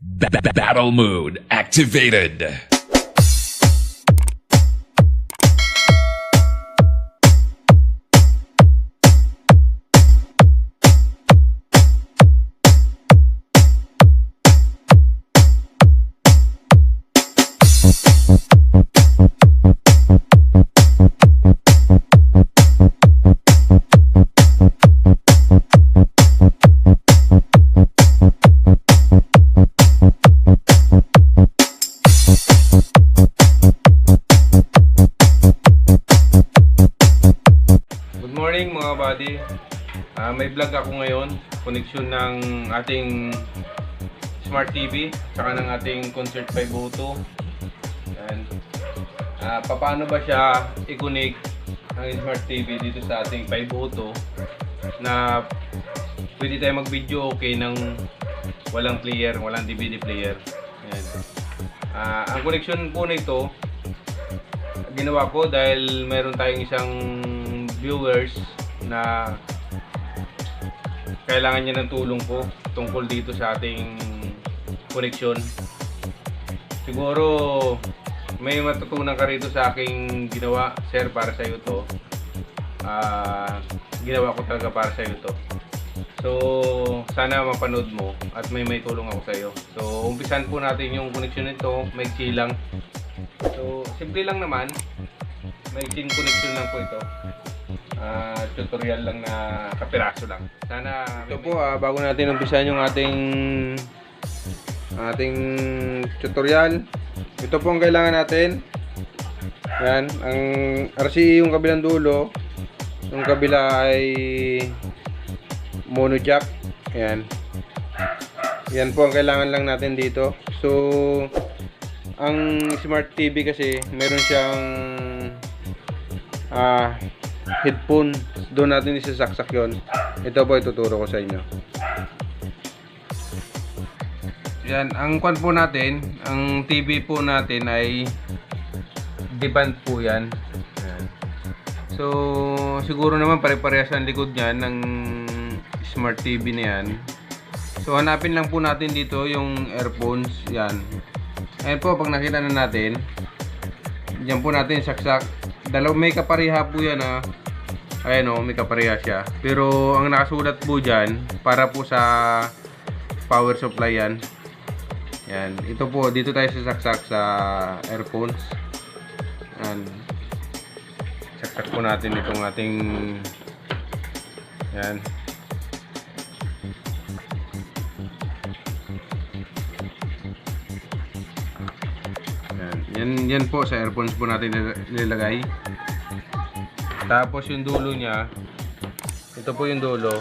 Battle mode activated. Good morning mga buddy. May vlog ako ngayon, connection ng ating smart TV saka ng ating konzert 502. Yan. Paano ba siya i-connect ang smart TV dito sa ating 502 na pwede tayo mag-video okay ng walang player, walang DVD player. Yan. Ang connection po nito ginawa ko dahil mayroon tayong isang viewers na kailangan niya ng tulong ko tungkol dito sa ating connection. Siguro may matutunan ka rito sa aking ginawa, sir, para sa iyo to. Ginawa ko talaga para sa iyo to. So sana mapanood mo at may tulong ako sa iyo. So umpisan po natin yung connection nito, maiksi lang. So simple lang naman, maiksing connection lang po ito. Tutorial lang na kapiraso lang. Sana ito po, bago natin umpisan yung ating tutorial, ito po ang kailangan natin. Yan, ang RCA yung kabilang dulo, yung kabila ay mono jack. Yan. Yan po ang kailangan lang natin dito. So ang smart TV kasi meron siyang headphone, doon natin isasaksak yon. Ito po ituturo ko sa inyo. Yan, ang kwan po natin, ang TV po natin ay devant po yan. Yan. So siguro naman pare-parehas ang likod niyan ng smart TV na yan. So hanapin lang po natin dito yung earphones. Yan. Ayan po, pag nakita na natin, diyan po natin saksak. May kapareha po yan ayan o, may kapareha siya. Pero ang nakasulat po dyan, para po sa power supply yan. Yan, ito po, dito tayo sasaksak sa earphones. Yan. Saksak po natin itong ating yan. Yan po sa earphones po natin nilagay. Tapos yung dulo niya, ito po yung dulo.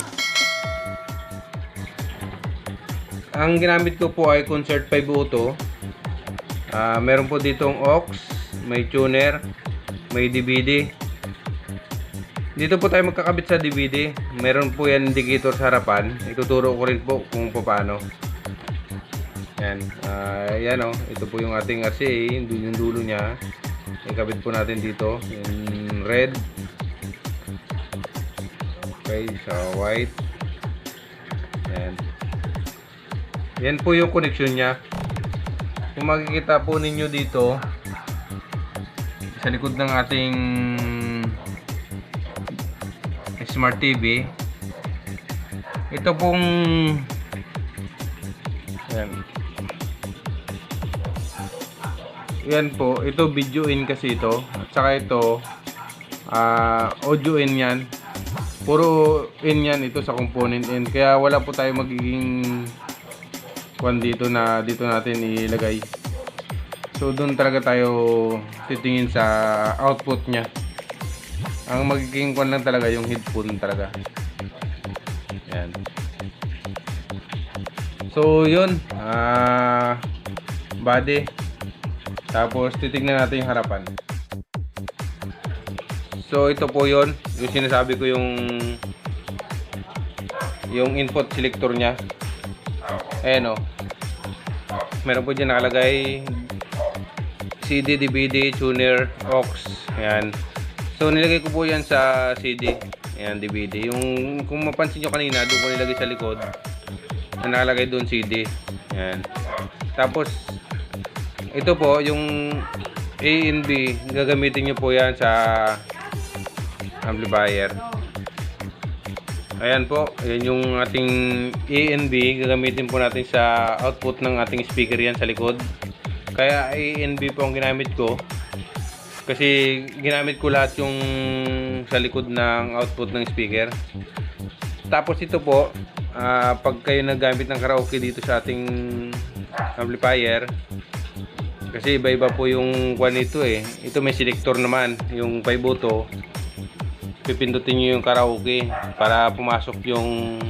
Ang ginamit ko po ay konzert 502. Meron po ditong aux, may tuner, may DVD. Dito po tayo magkakabit sa DVD. Meron po yan indicator sa harapan. Ituturo ko rin po kung paano. Yan, yan o, ito po yung ating RCA, yung dulo niya. Ikabit po natin dito, yung red. Okay, sa white. Yan. Yan po yung connection niya. Kung makikita po ninyo dito, sa likod ng ating smart TV, ito pong yan. Yan po, ito video in kasi ito. At saka ito audio in yan. Puro in yan ito sa component in. Kaya wala po tayo magiging kwan dito na dito natin ilagay. So doon talaga tayo titingin sa output nya. Ang magiging kwan lang talaga yung headphone talaga. Yan. So yun, body. Tapos titignan natin yung harapan. So ito po yun, yung sinasabi ko yung input selector nya. Ayan o, meron po dyan nakalagay CD, DVD, tuner, aux. Ayan. So nilagay ko po yan sa CD. Ayan, DVD. Yung kung mapansin nyo kanina, doon ko nilagay sa likod na nakalagay doon CD. Ayan. Tapos ito po yung A and B, gagamitin nyo po yan sa amplifier. Ayan po, yan yung ating A and B, gagamitin po natin sa output ng ating speaker yan sa likod. Kaya A and B po ang ginamit ko kasi ginamit ko lahat yung sa likod ng output ng speaker. Tapos ito po, pag kayo naggamit ng karaoke dito sa ating amplifier, kasi iba-iba po yung kwan nito eh. Ito may selector naman, yung 5 buto. Pipindutin nyo yung karaoke para pumasok yung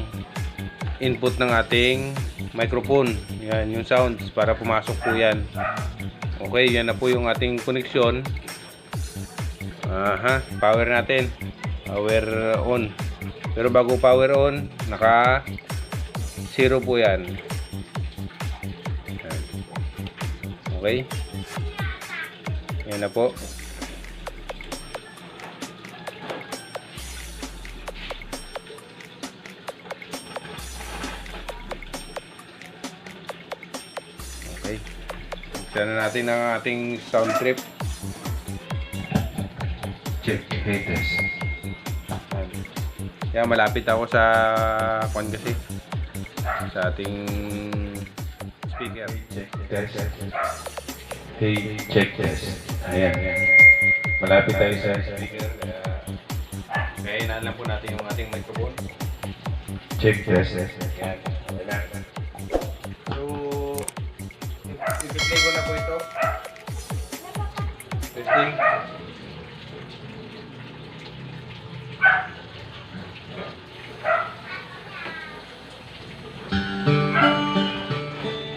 input ng ating microphone. Yan, yung sounds para pumasok po yan. Okay, yan na po yung ating connection. Power natin. Power on. Pero bago power on, naka 0 po yan. Okay. Yan na po. Okay. Buksan na natin ang ating sound trip. Check haters. Yan, malapit ako sa kwan kasi. Sa ating speaker. Check test. Hey, check test. Ayan. Malapit tayo sa speaker. Kaya inaan lang po natin yung ating microphone. Check test. Yan. So, i-play ko na po ito. Testing.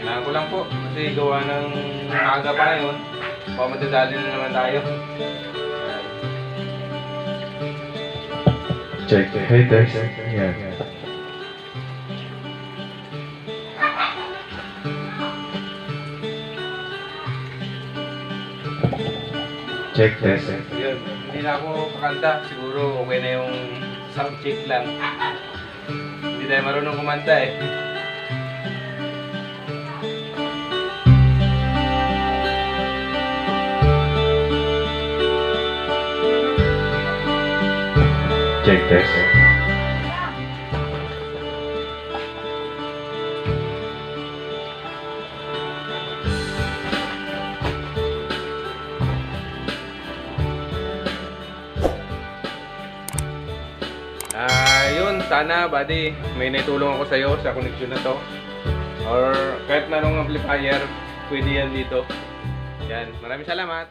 Kailangan ko lang po kasi gawa ng maaga pa ngayon. Baka madadali na naman tayo. Check haters. Ayan. Check test. So yun, hindi na ako kakanta. Siguro okay na yung sound check lang. Hindi tayo marunong kumanta eh. Check test. Yun, sana buddy, may naitulong ako sa iyo sa connection na to. Or kahit na nung amplifier, pwede yan dito. Yan, maraming salamat.